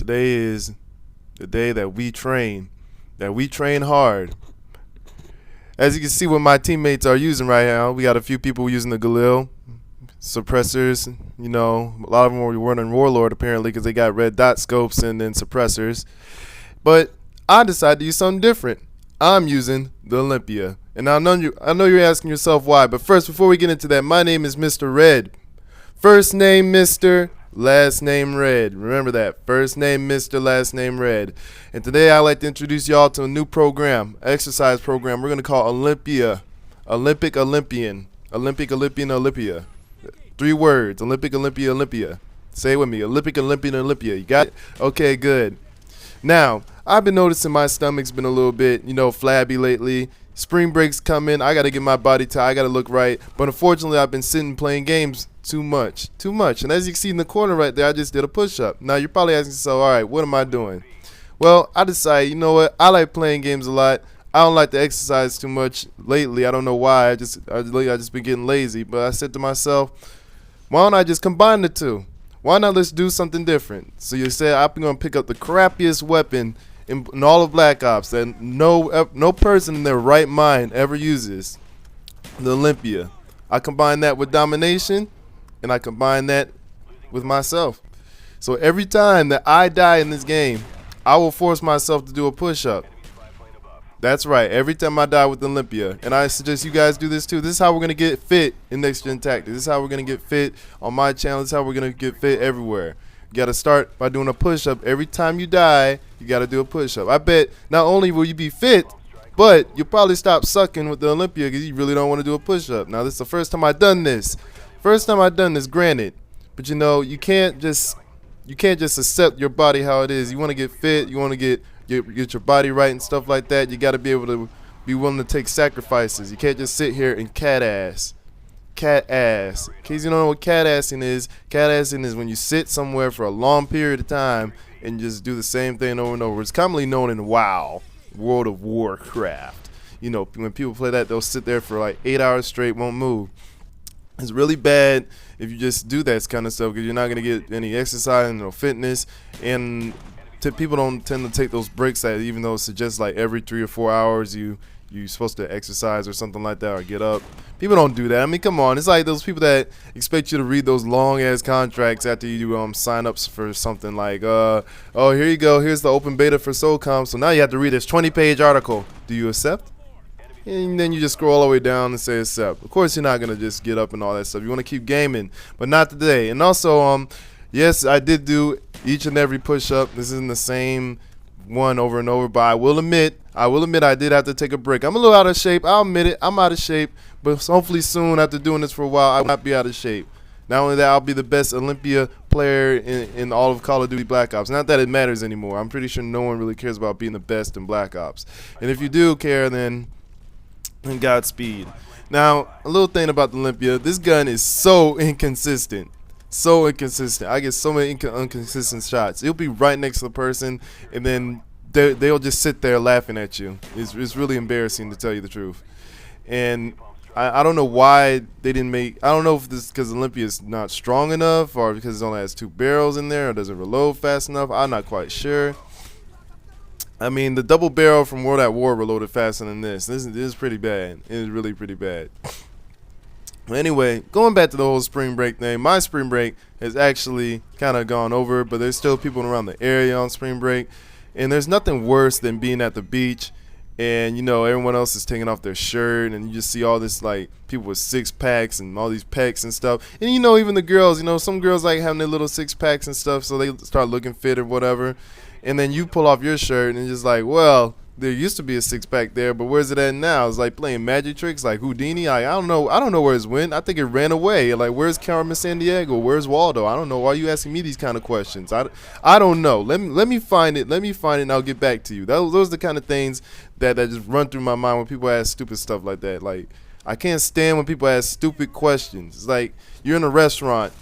Today is the day that we train hard. As you can see what my teammates are using right now, we got a few people using the Galil suppressors. You know, a lot of them were running Warlord apparently because they got red dot scopes and then suppressors. But I decided to use something different. I'm using the Olympia. And I know you're asking yourself why, but first, before we get into that, my name is Mr. Red. First name Mr., last name Red. Remember that. First name Mr., last name Red. And today I'd like to introduce y'all to a new program, exercise program we're going to call Olympia. Olympic Olympian. Olympic Olympian Olympia. 3 words. Olympic Olympia Olympia. Say it with me. Olympic Olympian Olympia. You got it? Okay, good. Now, I've been noticing my stomach's been a little bit, flabby lately. Spring break's coming. I got to get my body tight. I got to look right. But unfortunately, I've been sitting playing games too much. And as you can see in the corner right there, I just did a push-up. Now, you're probably asking yourself, all right, what am I doing? Well, I decided, you know what? I like playing games a lot. I don't like to exercise too much lately. I don't know why. I just been getting lazy. But I said to myself, why don't I just combine the two? Why not let's do something different? So you said I'm going to pick up the crappiest weapon in all of Black Ops that no person in their right mind ever uses, the Olympia. I combine that with domination, and I combine that with myself. So every time that I die in this game, I will force myself to do a push-up. That's right, every time I die with Olympia. And I suggest you guys do this too. This is how we're going to get fit in Next Gen Tactics. This is how we're going to get fit on my channel. This is how we're going to get fit everywhere. You got to start by doing a push-up. Every time you die, you got to do a push-up. I bet not only will you be fit, but you'll probably stop sucking with the Olympia because you really don't want to do a push-up. Now, this is the first time I've done this. Granted. But you can't just accept your body how it is. You want to get fit. You want to get your body right and stuff like that. You got to be able to be willing to take sacrifices. You can't just sit here and cat ass. In case you don't know what cat assing is when you sit somewhere for a long period of time and just do the same thing over and over. It's commonly known in WoW, World of Warcraft. When people play that, they'll sit there for like 8 hours straight, won't move. It's really bad if you just do that kind of stuff because you're not going to get any exercise and no fitness. And people don't tend to take those breaks that even though it suggests like every 3 or 4 hours you're supposed to exercise or something like that or get up. People don't do that. I mean, come on. It's like those people that expect you to read those long-ass contracts after you do sign-ups for something like, oh, here you go. Here's the open beta for SOCOM. So now you have to read this 20-page article. Do you accept? And then you just scroll all the way down and say accept. Of course, you're not going to just get up and all that stuff. You want to keep gaming, but not today. And also, yes, I did do each and every push-up. This isn't the same one over and over, but I will admit I did have to take a break. I'm a little out of shape. I'll admit it. I'm out of shape, but hopefully soon after doing this for a while, I will not be out of shape. Not only that, I'll be the best Olympia player in all of Call of Duty Black Ops. Not that it matters anymore. I'm pretty sure no one really cares about being the best in Black Ops. And if you do care, then Godspeed. Now, a little thing about the Olympia, this gun is so inconsistent. I get so many inconsistent shots. It'll be right next to the person, and then they'll just sit there laughing at you. It's really embarrassing, to tell you the truth. And I don't know why they didn't make. I don't know if this because Olympia is not strong enough, or because it only has 2 barrels in there, or doesn't reload fast enough. I'm not quite sure. I mean, the double barrel from World at War reloaded faster than this. This is pretty bad. It is really pretty bad. Anyway, going back to the whole spring break thing, my spring break has actually kind of gone over, but there's still people around the area on spring break, and there's nothing worse than being at the beach and everyone else is taking off their shirt and you just see all this like people with 6-packs and all these pecs and stuff, and even the girls, some girls like having their little 6-packs and stuff, so they start looking fit or whatever, and then you pull off your shirt and it's just like, well, there used to be a 6-pack there, but where's it at now? It's like playing magic tricks like Houdini. I don't know where it's went. I think it ran away. Like, where's Carmen Sandiego? Where's Waldo? I don't know. Why are you asking me these kind of questions? I don't know. Let me find it. And I'll get back to you. Those are the kind of things that just run through my mind when people ask stupid stuff like that. Like, I can't stand when people ask stupid questions. It's like you're in a restaurant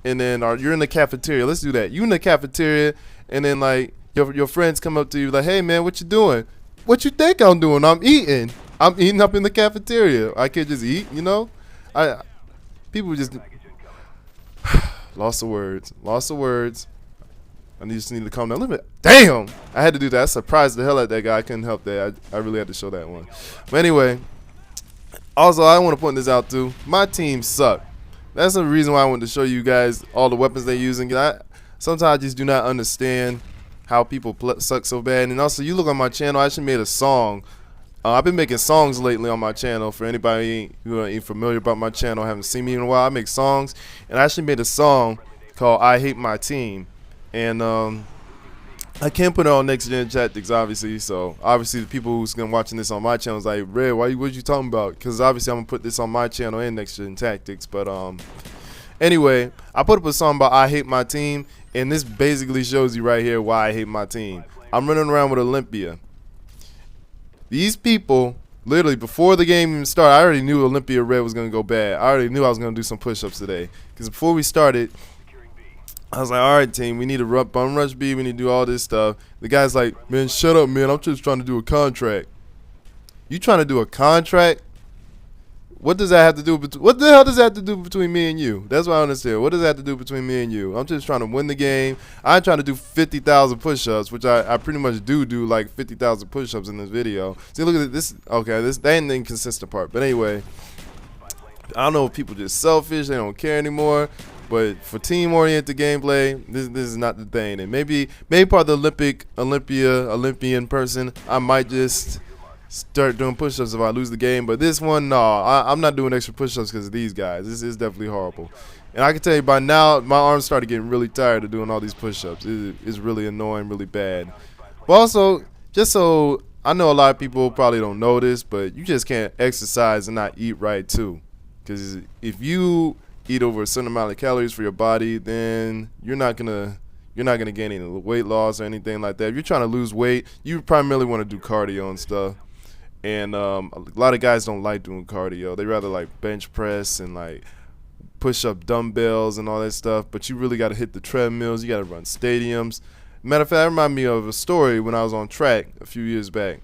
and then or you're in the cafeteria. Let's do that. You in the cafeteria and then like your friends come up to you like, hey man, what you doing? What you think I'm doing? I'm eating. I'm eating up in the cafeteria. I can't just eat, People just lost of words. I just need to calm down a little bit. Damn! I had to do that. I surprised the hell out of that guy. I couldn't help that. I really had to show that one. But anyway, also, I want to point this out too. My team suck. That's the reason why I wanted to show you guys all the weapons they're using. Sometimes I just do not understand how people suck so bad. And also, you look on my channel, I actually made a song. I've been making songs lately on my channel. For anybody who ain't familiar about my channel, haven't seen me in a while, I make songs. And I actually made a song called I Hate My Team. And I can't put it on Next Gen Tactics, obviously. So obviously the people who's gonna watching this on my channel is like, Red, what you talking about? Because obviously I'm gonna put this on my channel and Next Gen Tactics. But anyway, I put up a song about I Hate My Team, and this basically shows you right here why I hate my team. I'm running around with Olympia. These people, literally before the game even started, I already knew Olympia Red was gonna go bad. I already knew I was gonna do some push-ups today. Because before we started, I was like, all right, team, we need to bum rush B, we need to do all this stuff. The guy's like, man, shut up, man, I'm just trying to do a contract. You trying to do a contract? What does that have to do what the hell does that have to do between me and you? That's what I understand. What does that have to do between me and you? I'm just trying to win the game. I'm trying to do 50,000 push-ups, which I pretty much do like 50,000 push-ups in this video. See, look at this. Okay, that ain't the inconsistent part. But anyway, I don't know if people just selfish, they don't care anymore. But for team-oriented gameplay, this is not the thing. And maybe part of the Olympian person, I might just start doing push-ups if I lose the game. But this one, no, I'm not doing extra push-ups because of these guys. This is definitely horrible. And I can tell you by now, my arms started getting really tired of doing all these push-ups. It's really annoying, really bad. But also, just so I know a lot of people probably don't know this, but you just can't exercise and not eat right too. Because if you eat over a certain amount of calories for your body, then you're not gonna gain any weight loss or anything like that. If you're trying to lose weight, you primarily want to do cardio and stuff. And a lot of guys don't like doing cardio. They rather like bench press and like push up dumbbells and all that stuff. But you really got to hit the treadmills. You got to run stadiums. Matter of fact, that reminded me of a story when I was on track a few years back.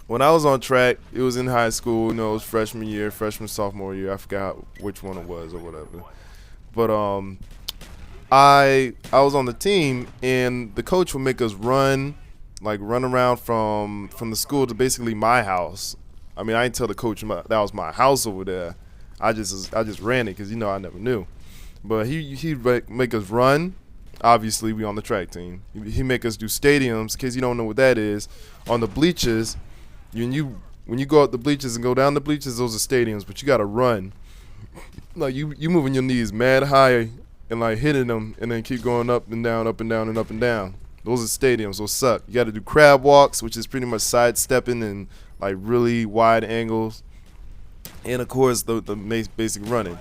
When I was on track, it was in high school. You know, it was freshman, sophomore year. I forgot which one it was or whatever. But I was on the team, and the coach would make us run around from the school to basically my house. I mean, I didn't tell the coach that was my house over there. I just ran it because, you know, I never knew. But he'd make us run. Obviously, we on the track team. He'd make us do stadiums. In case you don't know what that is, on the bleachers, when you go up the bleachers and go down the bleachers, those are stadiums. But you got to run. Like, you moving your knees mad high and, like, hitting them and then keep going up and down, up and down, and up and down. Those are stadiums. Those suck. You got to do crab walks, which is pretty much sidestepping and like really wide angles, and of course the basic running.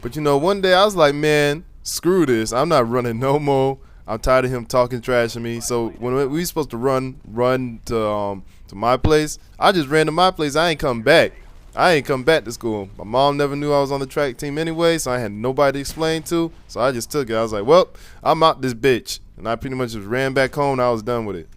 But you know, one day I was like, man, screw this. I'm not running no more. I'm tired of him talking trash to me. So when we were supposed to run to my place, I just ran to my place. I ain't come back. I ain't come back to school. My mom never knew I was on the track team anyway, so I had nobody to explain to. So I just took it. I was like, well, I'm out this bitch. And I pretty much just ran back home and I was done with it.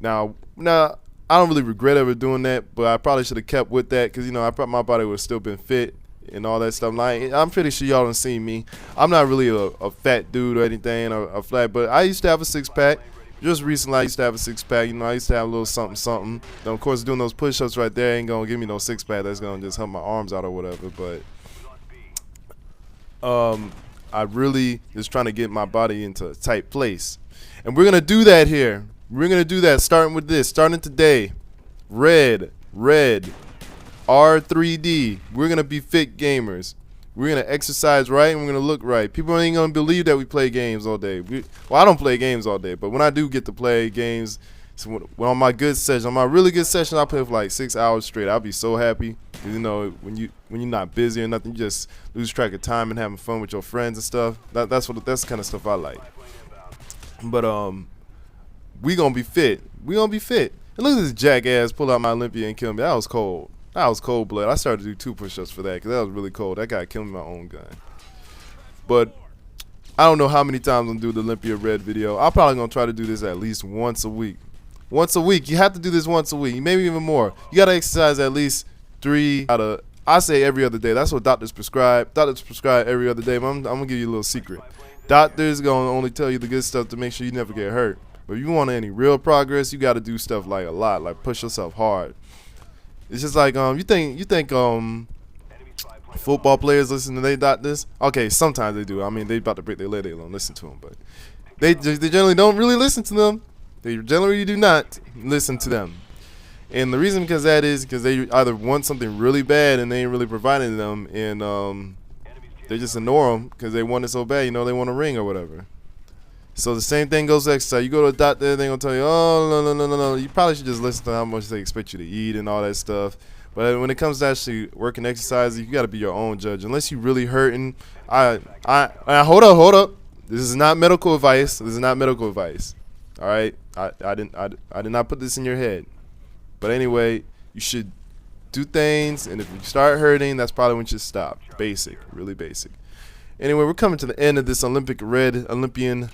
Now, I don't really regret ever doing that, but I probably should have kept with that because, you know, my body would have still been fit and all that stuff. Like, I'm pretty sure y'all done seen me. I'm not really a fat dude or anything, or a flat, but I used to have a six-pack. Just recently, I used to have a six-pack. You know, I used to have a little something. Now, of course, doing those push-ups right there ain't going to give me no six-pack. That's going to just help my arms out or whatever. But I really is trying to get my body into a tight place. And we're going to do that here. We're going to do that starting with this. Starting today. Red, R3d. We're going to be fit gamers. We're going to exercise right and we're going to look right. People ain't going to believe that we play games all day. Well, I don't play games all day, but when I do get to play games, so when on my good session, on my really good session, I play for like 6 hours straight. I'll be so happy. You know, when you're not busy or nothing, you just lose track of time and having fun with your friends and stuff. That's the kind of stuff I like. But we gonna be fit. We gonna be fit. And look at this jackass pull out my Olympia and kill me. That was cold. That was cold blood. I started to do 2 push-ups for that because that was really cold. That guy killed me with my own gun. But I don't know how many times I'm gonna do the Olympia Red video. I'm probably gonna try to do this at least once a week. Once a week. You have to do this once a week. Maybe even more. You gotta exercise at least 3 out of, I say every other day. That's what doctors prescribe. Doctors prescribe every other day. But I'm gonna give you a little secret. Doctors gonna only tell you the good stuff to make sure you never get hurt. But if you want any real progress, you got to do stuff like a lot, like push yourself hard. It's just like you think football players listen to their doctors? Okay, sometimes they do. I mean, they about to break their leg, they don't listen to them, but they generally don't really listen to them. They generally do not listen to them. And the reason because that is because they either want something really bad and they ain't really providing them, and they just ignore them because they want it so bad. You know, they want a ring or whatever. So the same thing goes to exercise. You go to a doctor, they're gonna tell you, oh no. You probably should just listen to how much they expect you to eat and all that stuff. But when it comes to actually working exercise, you got to be your own judge. Unless you really hurting, hold up. This is not medical advice. This is not medical advice. All right, I did not put this in your head. But anyway, you should do things, and if you start hurting, that's probably when you should stop. Basic, really basic. Anyway, we're coming to the end of this Olympian video,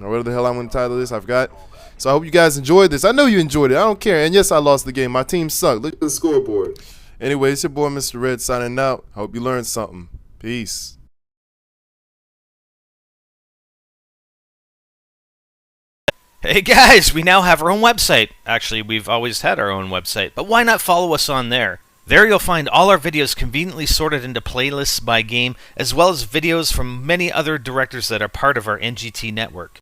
or whatever the hell I'm going to title this. I forgot. So I hope you guys enjoyed this. I know you enjoyed it. I don't care. And yes, I lost the game. My team sucked. Look at the scoreboard. Anyway, it's your boy, Mr. Red, signing out. Hope you learned something. Peace. Hey guys, we now have our own website. Actually, we've always had our own website, but why not follow us on there? There you'll find all our videos conveniently sorted into playlists by game, as well as videos from many other directors that are part of our NGT network.